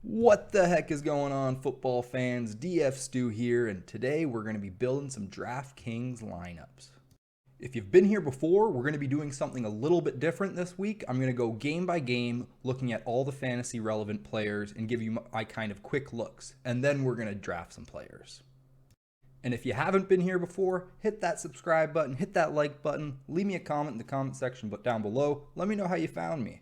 What the heck is going on, football fans? DF Stu here, and today we're going to be building some Draftkings lineups. If you've been here before, we're going to be doing something a little bit different this week. I'm going to go game by game, looking at all the fantasy relevant players and give you my kind of quick looks, and then we're going to draft some players. And if you haven't been here before, hit that subscribe button, hit that like button, leave me a comment in the comment section down below. Let me know how you found me.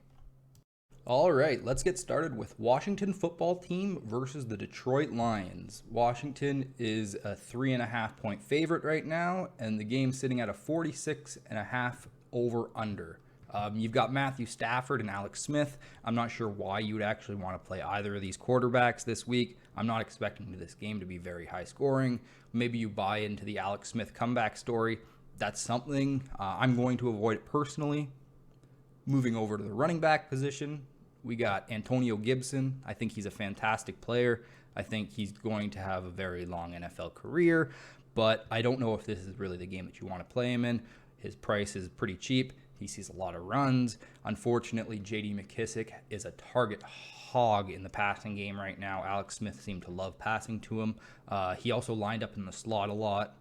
All right, let's get started with Washington football team versus the Detroit Lions. Washington is a 3.5 point favorite right now, and the game's sitting at a 46.5 over under. You've got Matthew Stafford and Alex Smith. I'm not sure why you would actually want to play either of these quarterbacks this week. I'm not expecting this game to be very high scoring. Maybe you buy into the Alex Smith comeback story. That's something. I'm going to avoid it personally. Moving over to the running back position, we got Antonio Gibson. I think he's a fantastic player. I think he's going to have a very long NFL career, but I don't know if this is really the game that you want to play him in. His price is pretty cheap. He sees a lot of runs. Unfortunately, J.D. McKissick is a target hog in the passing game right now. Alex Smith seemed to love passing to him. He also lined up in the slot a lot.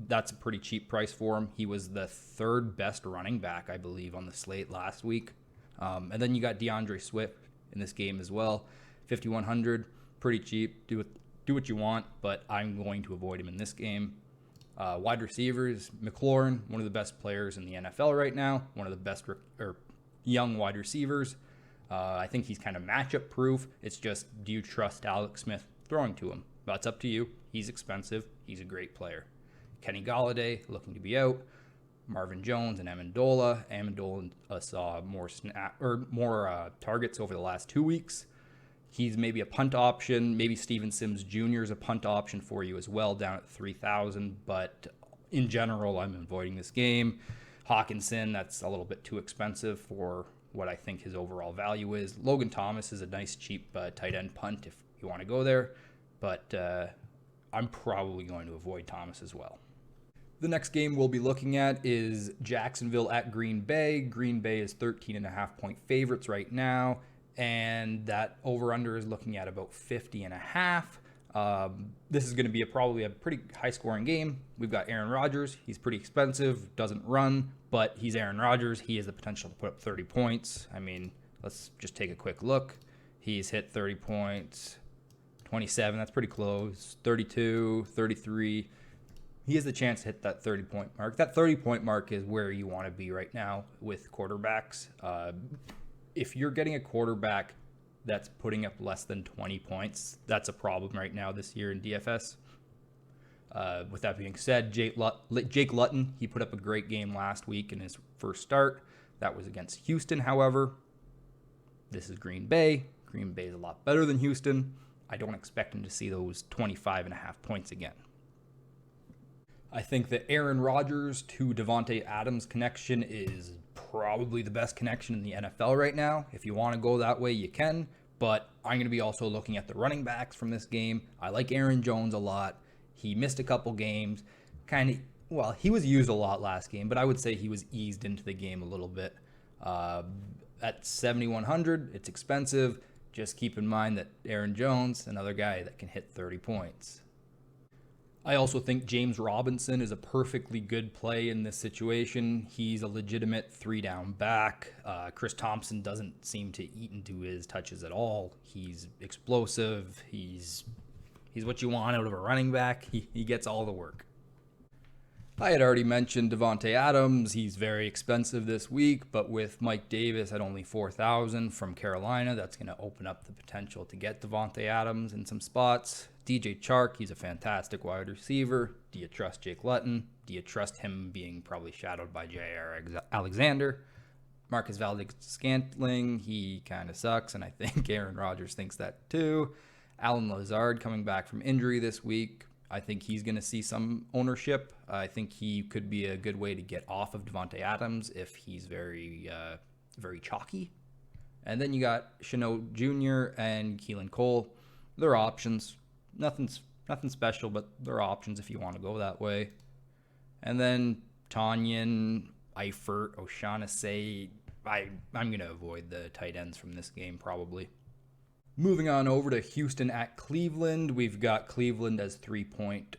That's a pretty cheap price for him. He was the third best running back, I believe, on the slate last week. And then you got DeAndre Swift in this game as well. 5,100, pretty cheap. Do what you want, but I'm going to avoid him in this game. Wide receivers, McLaurin, one of the best players in the NFL right now. One of the best young wide receivers. I think he's kind of matchup proof. It's just, do you trust Alex Smith throwing to him? That's up to you. He's expensive. He's a great player. Kenny Golladay looking to be out. Marvin Jones and Amendola. Amendola saw more targets over the last 2 weeks. He's maybe a punt option. Maybe Steven Sims Jr. is a punt option for you as well, down at 3,000. But in general, I'm avoiding this game. Hawkinson, that's a little bit too expensive for what I think his overall value is. Logan Thomas is a nice, cheap tight end punt if you want to go there. But I'm probably going to avoid Thomas as well. The next game we'll be looking at is Jacksonville at Green Bay. Green Bay is 13.5 point favorites right now, and that over-under is looking at about 50.5. This is going to be probably a pretty high-scoring game. We've got Aaron Rodgers. He's pretty expensive, doesn't run, but he's Aaron Rodgers. He has the potential to put up 30 points. I mean, let's just take a quick look. He's hit 30 points, 27, that's pretty close, 32, 33. He has the chance to hit that 30-point mark. That 30-point mark is where you want to be right now with quarterbacks. If you're getting a quarterback that's putting up less than 20 points, that's a problem right now this year in DFS. With that being said, Jake Luton, he put up a great game last week in his first start. That was against Houston, however. This is Green Bay. Green Bay is a lot better than Houston. I don't expect him to see those 25.5 points again. I think the Aaron Rodgers to Davante Adams connection is probably the best connection in the NFL right now. If you want to go that way, you can. But I'm going to be also looking at the running backs from this game. I like Aaron Jones a lot. He missed a couple games. He was used a lot last game, but I would say he was eased into the game a little bit. At 7,100, it's expensive. Just keep in mind that Aaron Jones, another guy that can hit 30 points. I also think James Robinson is a perfectly good play in this situation. He's a legitimate 3-down back. Chris Thompson doesn't seem to eat into his touches at all. He's explosive. He's what you want out of a running back. He gets all the work. I had already mentioned Davante Adams. He's very expensive this week, but with Mike Davis at only 4,000 from Carolina, that's going to open up the potential to get Davante Adams in some spots. DJ Chark, he's a fantastic wide receiver. Do you trust Jake Luton? Do you trust him being probably shadowed by J.R. Alexander? Marcus Valdes-Scantling, he kind of sucks, and I think Aaron Rodgers thinks that too. Alan Lazard coming back from injury this week. I think he's going to see some ownership. I think he could be a good way to get off of Davante Adams if he's very chalky. And then you got Shenault Jr. and Keelan Cole. They're options. Nothing special, but they're options if you want to go that way. And then Tanyan, Eifert, O'Shaughnessy. I'm going to avoid the tight ends from this game probably. Moving on over to Houston at Cleveland. We've got Cleveland as 3-point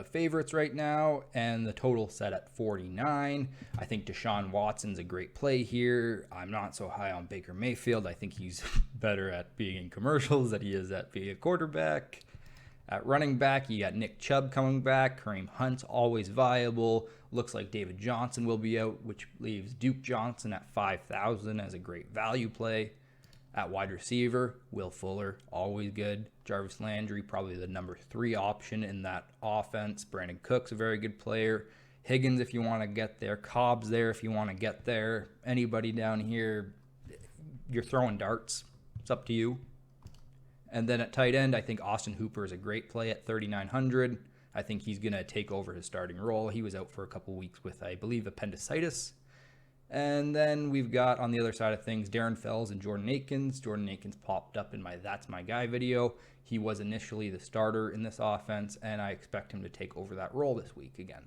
favorites right now, and the total set at 49. I think Deshaun Watson's a great play here. I'm not so high on Baker Mayfield. I think he's better at being in commercials than he is at being a quarterback. At running back, you got Nick Chubb coming back. Kareem Hunt's always viable. Looks like David Johnson will be out, which leaves Duke Johnson at 5,000 as a great value play. At wide receiver, Will Fuller, always good. Jarvis Landry, probably the number 3 option in that offense. Brandon Cooks, a very good player. Higgins, if you want to get there. Cobb's there if you want to get there. Anybody down here, you're throwing darts. It's up to you. And then at tight end, I think Austin Hooper is a great play at 3,900. I think he's going to take over his starting role. He was out for a couple weeks with, I believe, appendicitis. And then we've got on the other side of things, Darren Fells and Jordan Akins. Jordan Akins popped up in my That's My Guy video. He was initially the starter in this offense, and I expect him to take over that role this week again.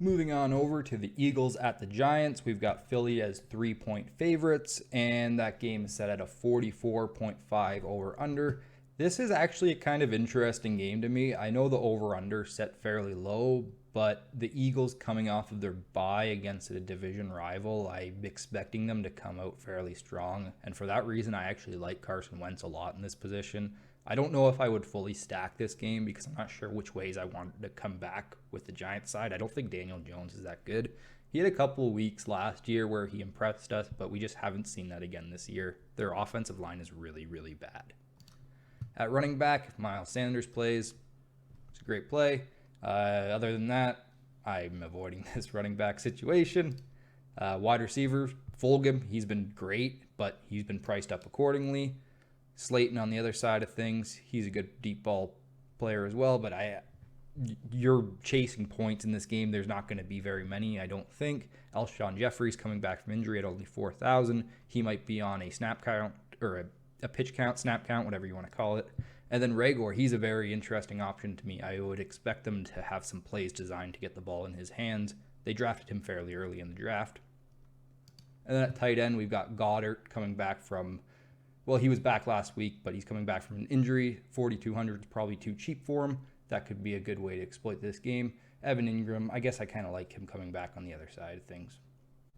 Moving on over to the Eagles at the Giants, we've got Philly as 3-point favorites, and that game is set at a 44.5 over-under. This is actually a kind of interesting game to me. I know the over-under set fairly low, but the Eagles coming off of their bye against a division rival, I'm expecting them to come out fairly strong. And for that reason, I actually like Carson Wentz a lot in this position. I don't know if I would fully stack this game because I'm not sure which ways I wanted to come back with the Giants side. I don't think Daniel Jones is that good. He had a couple of weeks last year where he impressed us, but we just haven't seen that again this year. Their offensive line is really, really bad. At running back, if Miles Sanders plays, it's a great play. Other than that, I'm avoiding this running back situation. Wide receiver, Fulgham, he's been great, but he's been priced up accordingly. Slayton on the other side of things, he's a good deep ball player as well, but you're chasing points in this game. There's not going to be very many, I don't think. Alshon Jeffrey's coming back from injury at only 4,000. He might be on a snap count or a pitch count, snap count, whatever you want to call it. And then Rager, he's a very interesting option to me. I would expect them to have some plays designed to get the ball in his hands. They drafted him fairly early in the draft. And then at tight end, we've got Goddard coming back from, well, he was back last week, but he's coming back from an injury. 4,200 is probably too cheap for him. That could be a good way to exploit this game. Evan Ingram, I guess I kind of like him coming back on the other side of things.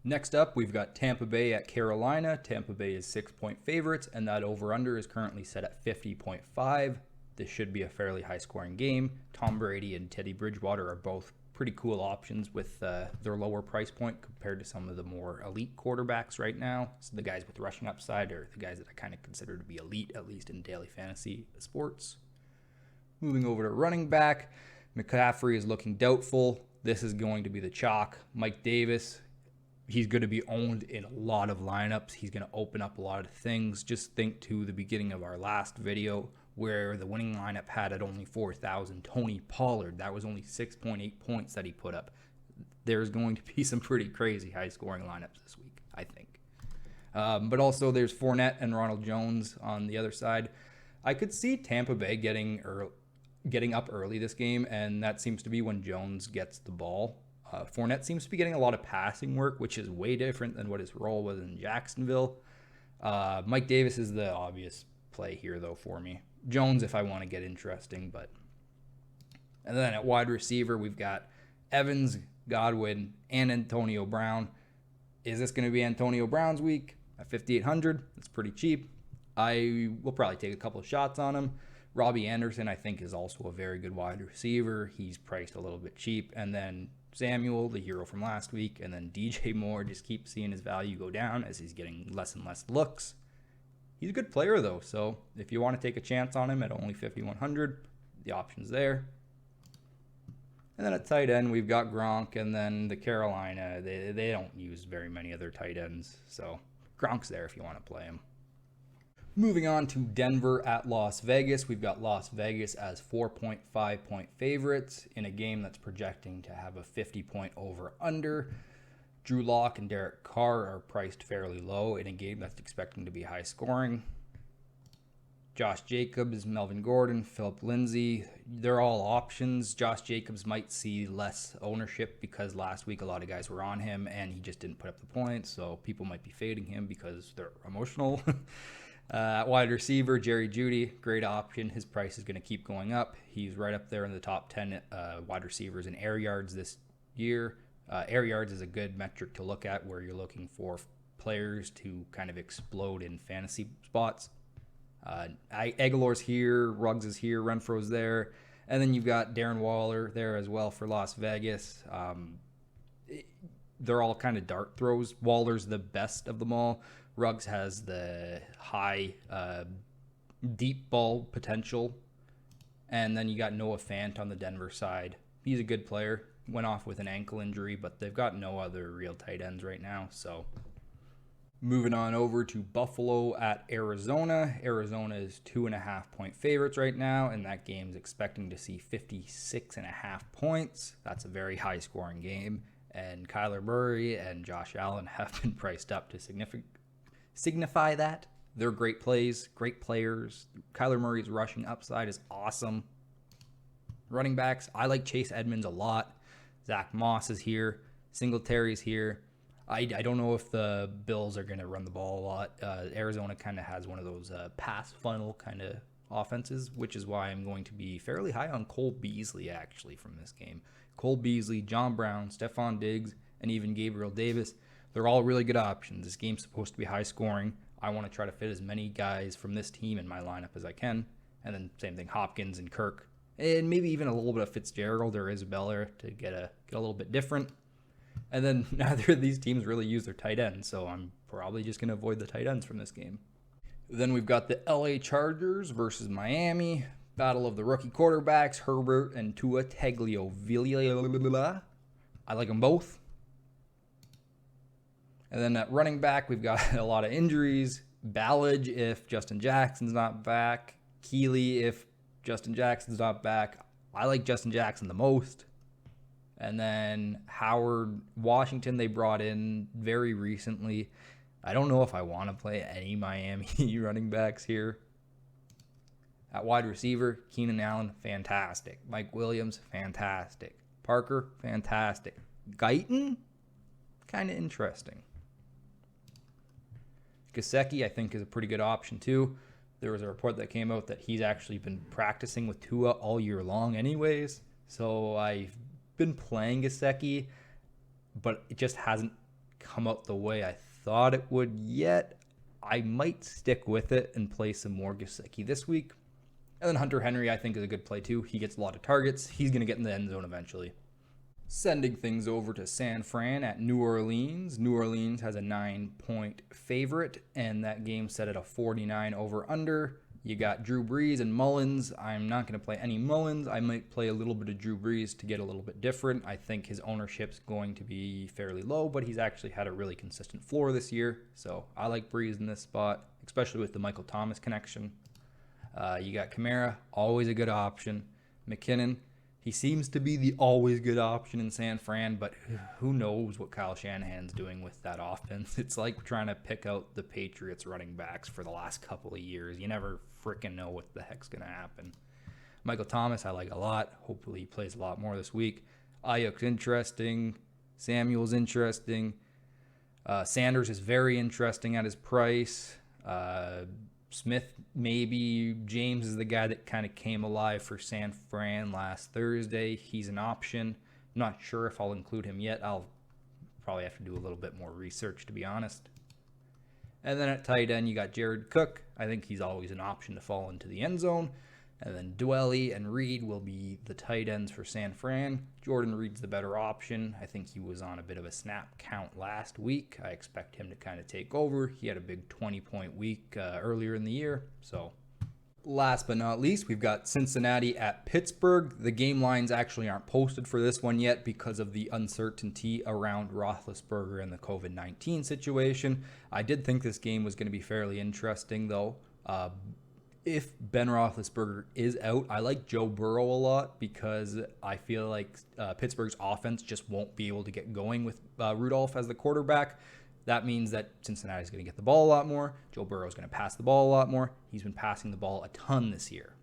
Next up, we've got Tampa Bay at Carolina. Tampa Bay is 6-point favorites, and that over-under is currently set at 50.5. This should be a fairly high-scoring game. Tom Brady and Teddy Bridgewater are both pretty cool options with their lower price point compared to some of the more elite quarterbacks right now. So the guys with rushing upside are the guys that I kind of consider to be elite, at least in daily fantasy sports. Moving over to running back, McCaffrey is looking doubtful. This is going to be the chalk. Mike Davis, he's going to be owned in a lot of lineups. He's going to open up a lot of things. Just think to the beginning of our last video where the winning lineup had at only 4,000 Tony Pollard. That was only 6.8 points that he put up. There's going to be some pretty crazy high-scoring lineups this week, I think. But also there's Fournette and Ronald Jones on the other side. I could see Tampa Bay getting up early this game, and that seems to be when Jones gets the ball. Fournette seems to be getting a lot of passing work, which is way different than what his role was in Jacksonville. Mike Davis is the obvious play here, though, for me. Jones, if I want to get interesting, but... And then at wide receiver, we've got Evans, Godwin, and Antonio Brown. Is this going to be Antonio Brown's week? At 5,800, that's pretty cheap. I will probably take a couple of shots on him. Robbie Anderson, I think, is also a very good wide receiver. He's priced a little bit cheap. And then Samuel, the hero from last week, and then DJ Moore, just keep seeing his value go down as he's getting less and less looks. He's a good player, though, so if you want to take a chance on him at only 5,100, the option's there. And then at tight end, we've got Gronk, and then the Carolina, they don't use very many other tight ends, so Gronk's there if you want to play him. Moving on to Denver at Las Vegas. We've got Las Vegas as 4.5-point favorites in a game that's projecting to have a 50-point over-under. Drew Lock and Derek Carr are priced fairly low in a game that's expecting to be high scoring. Josh Jacobs, Melvin Gordon, Philip Lindsay, they're all options. Josh Jacobs might see less ownership because last week a lot of guys were on him and he just didn't put up the points, so people might be fading him because they're emotional. At wide receiver, Jerry Jeudy, great option. His price is going to keep going up. He's right up there in the top 10 wide receivers in air yards this year. Air yards is a good metric to look at where you're looking for players to kind of explode in fantasy spots. Aguilar's here, Ruggs is here, Renfro's there, and then you've got Darren Waller there as well for Las Vegas. They're all kind of dart throws. Waller's the best of them all. Ruggs has the high deep ball potential. And then you got Noah Fant on the Denver side. He's a good player. Went off with an ankle injury, but they've got no other real tight ends right now. So moving on over to Buffalo at Arizona. Arizona is 2.5-point favorites right now, and that game's expecting to see 56.5 points. That's a very high scoring game. And Kyler Murray and Josh Allen have been priced up to signify that. They're great plays, great players. Kyler Murray's rushing upside is awesome. Running backs, I like Chase Edmonds a lot. Zach Moss is here. Singletary's here. I don't know if the Bills are going to run the ball a lot. Arizona kind of has one of those pass funnel kind of offenses, which is why I'm going to be fairly high on Cole Beasley, actually, from this game. Cole Beasley, John Brown, Stephon Diggs, and even Gabriel Davis. They're all really good options. This game's supposed to be high scoring. I want to try to fit as many guys from this team in my lineup as I can. And then same thing, Hopkins and Kirk. And maybe even a little bit of Fitzgerald or Isabella to get a little bit different. And then neither of these teams really use their tight ends, so I'm probably just going to avoid the tight ends from this game. Then we've got the LA Chargers versus Miami. Battle of the rookie quarterbacks, Herbert and Tua Tagovailoa. I like them both. And then at running back, we've got a lot of injuries. Ballage if Justin Jackson's not back. Keeley if Justin Jackson's not back. I like Justin Jackson the most. And then Howard Washington they brought in very recently. I don't know if I want to play any Miami running backs here. At wide receiver, Keenan Allen, fantastic. Mike Williams, fantastic. Parker, fantastic. Guyton, kind of interesting. Gesicki, I think, is a pretty good option too. There was a report that came out that he's actually been practicing with Tua all year long anyways. So I've been playing Gesicki, but it just hasn't come out the way I thought it would yet. I might stick with it and play some more Gesicki this week. And then Hunter Henry, I think, is a good play too. He gets a lot of targets. He's going to get in the end zone eventually. Sending things over to San Fran at New Orleans. New Orleans has a 9-point favorite, and that game set at a 49 over-under. You got Drew Brees and Mullins. I'm not going to play any Mullins. I might play a little bit of Drew Brees to get a little bit different. I think his ownership's going to be fairly low, but he's actually had a really consistent floor this year. So I like Brees in this spot, especially with the Michael Thomas connection. You got Kamara, always a good option. McKinnon, he seems to be the always good option in San Fran, but who knows what Kyle Shanahan's doing with that offense. It's like trying to pick out the Patriots running backs for the last couple of years. You never freaking know what the heck's going to happen. Michael Thomas, I like a lot. Hopefully he plays a lot more this week. Ayuk's interesting. Samuel's interesting. Sanders is very interesting at his price. Smith, maybe. James is the guy that kind of came alive for San Fran last Thursday. He's an option. I'm not sure if I'll include him yet. I'll probably have to do a little bit more research, to be honest. And then at tight end, you got Jared Cook. I think he's always an option to fall into the end zone. And then Dwelly and Reed will be the tight ends for San Fran. Jordan Reed's the better option. I think he was on a bit of a snap count last week. I expect him to kind of take over. He had a big 20-point week earlier in the year. So last but not least, we've got Cincinnati at Pittsburgh. The game lines actually aren't posted for this one yet because of the uncertainty around Roethlisberger and the COVID-19 situation. I did think this game was going to be fairly interesting, though. If Ben Roethlisberger is out, I like Joe Burrow a lot because I feel like Pittsburgh's offense just won't be able to get going with Rudolph as the quarterback. That means that Cincinnati's going to get the ball a lot more. Joe Burrow's going to pass the ball a lot more. He's been passing the ball a ton this year.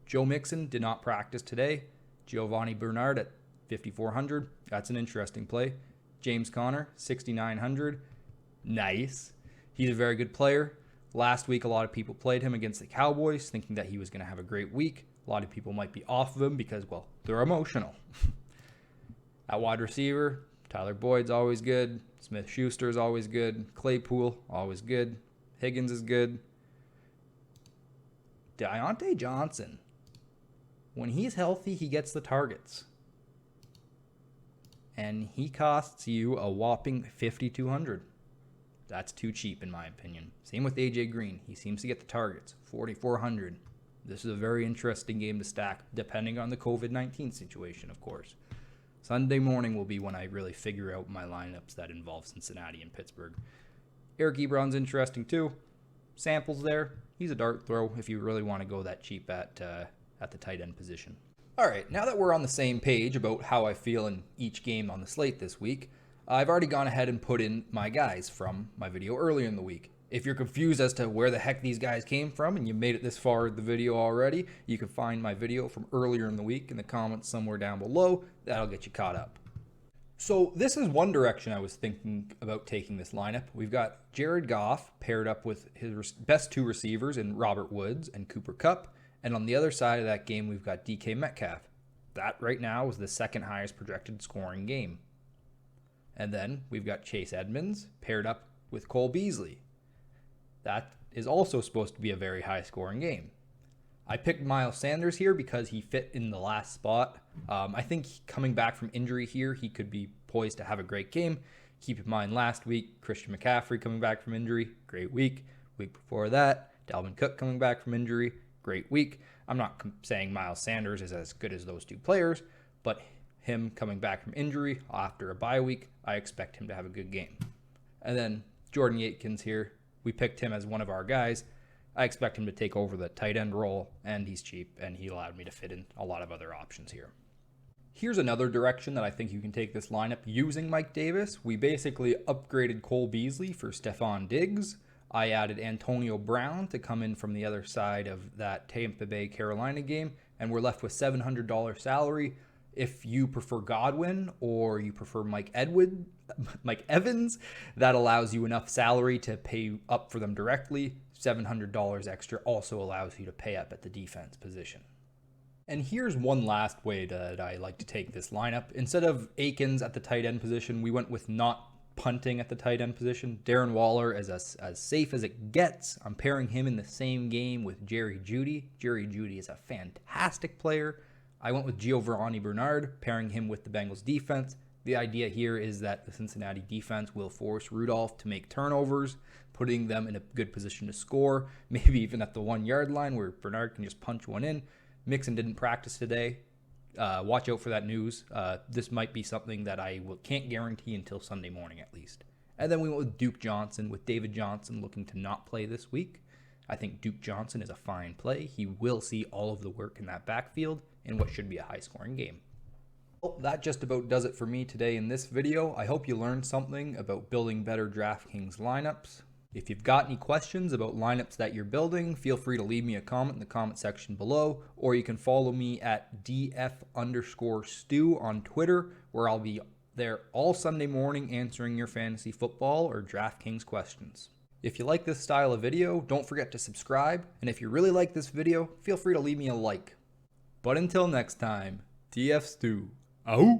Joe Mixon did not practice today. Giovanni Bernard at 5,400. That's an interesting play. James Conner, 6,900. Nice. He's a very good player. Last week, a lot of people played him against the Cowboys, thinking that he was going to have a great week. A lot of people might be off of him because, well, they're emotional. At wide receiver, Tyler Boyd's always good. Smith-Schuster is always good. Claypool, always good. Higgins is good. Deontay Johnson, when he's healthy, he gets the targets. And he costs you a whopping $5,200. That's too cheap in my opinion. Same with AJ Green. He seems to get the targets. $4,400. This is a very interesting game to stack, depending on the COVID-19 situation, of course. Sunday morning will be when I really figure out my lineups that involve Cincinnati and Pittsburgh. Eric Ebron's interesting too. Samples there. He's a dart throw if you really want to go that cheap at the tight end position. All right, now that we're on the same page about how I feel in each game on the slate this week, I've already gone ahead and put in my guys from my video earlier in the week. If you're confused as to where the heck these guys came from and you made it this far in the video already, you can find my video from earlier in the week in the comments somewhere down below. That'll get you caught up. So this is one direction I was thinking about taking this lineup. We've got Jared Goff paired up with his best two receivers in Robert Woods and Cooper Kupp. And on the other side of that game, we've got DK Metcalf. That right now is the second highest projected scoring game. And then we've got Chase Edmonds paired up with Cole Beasley. That is also supposed to be a very high scoring game. I picked Miles Sanders here because he fit in the last spot. I think coming back from injury here, he could be poised to have a great game. Keep in mind last week, Christian McCaffrey coming back from injury, great week. Week before that, Dalvin Cook coming back from injury, great week. I'm not saying Miles Sanders is as good as those two players, but him coming back from injury after a bye week, I expect him to have a good game. And then Jordan Aikens here, we picked him as one of our guys. I expect him to take over the tight end role, and he's cheap, and he allowed me to fit in a lot of other options here. Here's another direction that I think you can take this lineup using Mike Davis. We basically upgraded Cole Beasley for Stephon Diggs. I added Antonio Brown to come in from the other side of that Tampa Bay Carolina game, and we're left with $700 salary. If you prefer Godwin or you prefer Mike Evans, that allows you enough salary to pay up for them directly. $700 extra also allows you to pay up at the defense position. And here's one last way that I like to take this lineup. Instead of Aikens at the tight end position, we went with not punting at the tight end position. Darren Waller is as safe as it gets. I'm pairing him in the same game with Jerry Jeudy. Jerry Jeudy is a fantastic player. I went with Giovanni Bernard, pairing him with the Bengals defense. The idea here is that the Cincinnati defense will force Rudolph to make turnovers, putting them in a good position to score, maybe even at the 1 yard line where Bernard can just punch one in. Mixon didn't practice today. Watch out for that news. This might be something that I can't guarantee until Sunday morning at least. And then we went with Duke Johnson, with David Johnson looking to not play this week. I think Duke Johnson is a fine play. He will see all of the work in that backfield in what should be a high-scoring game. Well, that just about does it for me today in this video. I hope you learned something about building better Draftkings lineups. If you've got any questions about lineups that you're building, feel free to leave me a comment in the comment section below, or you can follow me at df_stew on Twitter, where I'll be there all Sunday morning answering your fantasy football or Draftkings questions. If you like this style of video, don't forget to subscribe, and if you really like this video, feel free to leave me a like. But until next time, DF Stew, out!